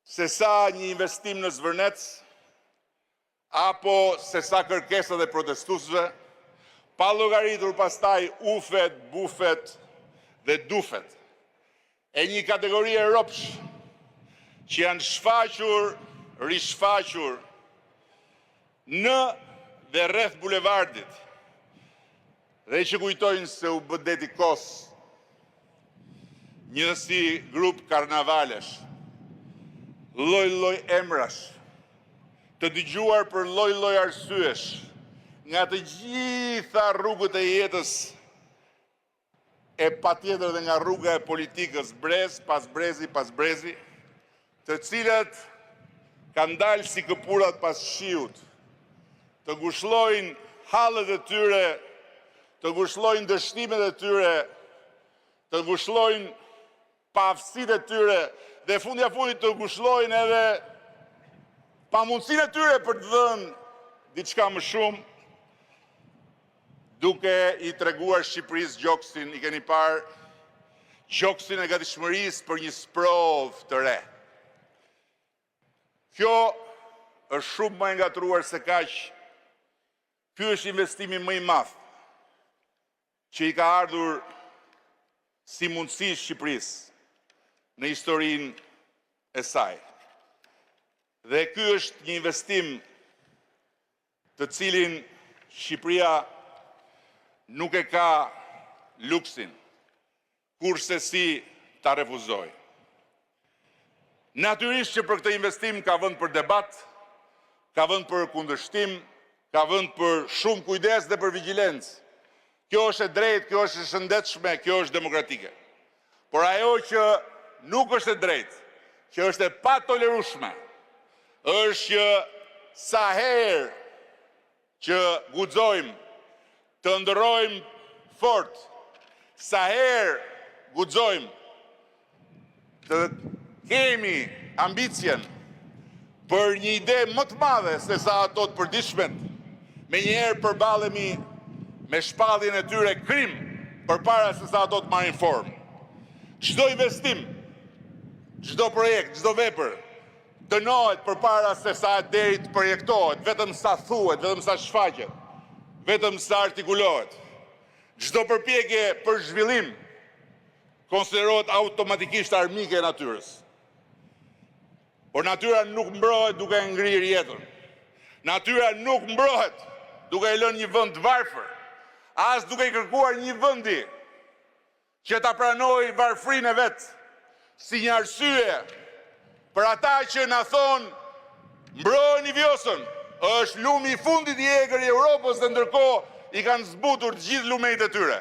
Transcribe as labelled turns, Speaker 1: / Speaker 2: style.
Speaker 1: se sa një investim në Zvërnec, apo se sa kërkesa dhe protestusve, pa llogaritur pastaj ufet, bufet dhe dufet e një kategori e ropsh që janë shfaqur, rishfaqur në dhe rreth bulevardit dhe që kujtojnë se u bë deti Kos një si grup karnavalesh, lloj-lloj emrash, të dëgjuar për lloj-lloj arsyesh, nga të gjitha rrugët e jetës e patjetër dhe nga rruga e politikës, brez pas brezi pas brezi, të cilët kanë dalë si këpurat pas shiut, të ngushëllojnë hallet e tyre, të ngushëllojnë dështimet e tyre, të ngushëllojnë paaftësitë e tyre dhe fundja fundit të ngushëllojnë edhe pamundësinë e tyre për të dhënë diçka më shumë, duke i treguar Shqipërisë gjoksin, i keni parë, gjoksin e gatishmërisë për një sprov të re. Kjo është shumë më e ngatruar se kaq. Ky është investimi më i madh që i ka ardhur si mundësi Shqipërisë në historinë e saj. Dhe ky është një investim të cilin Shqipëria nuk e ka luksin, kurse si ta refuzoj. Natyrisht që për këtë investim ka vend për debat, ka vend për kundërshtim, ka vend për shumë kujdes dhe për vigjilencë. Kjo është e drejtë, kjo është e shëndetshme, kjo është demokratike. Por ajo që nuk është e drejtë, që është e patolerueshme, është që sa herë që guxojmë të ndërrojmë fort, sa herë guxojmë të kemi ambicien për një ide më të madhe se sa ato të përditshmet, menjëherë përballemi me shpalljen e tyre krim përpara se sa ato të marrin formë. Çdo investim, çdo projekt, çdo vepër dënohet përpara se sa deri të projektohet, vetëm sa thuhet, vetëm sa shfaqet, vetëm sa artikulohet. Çdo përpjekje për zhvillim konsiderohet automatikisht armike e natyrës. Por natyra nuk mbrohet duke ngrirë jetën. Natyra nuk mbrohet duke e lënë një vend varfër, as duke i kërkuar një vendi që ta pranojë varfrinë e vet si një arsye për ata që na thonë mbrojeni Vjosën, është lumi i fundit i egër i Europës dhe ndërkohë i kanë zbutur të gjithë lumenjtë e tyre.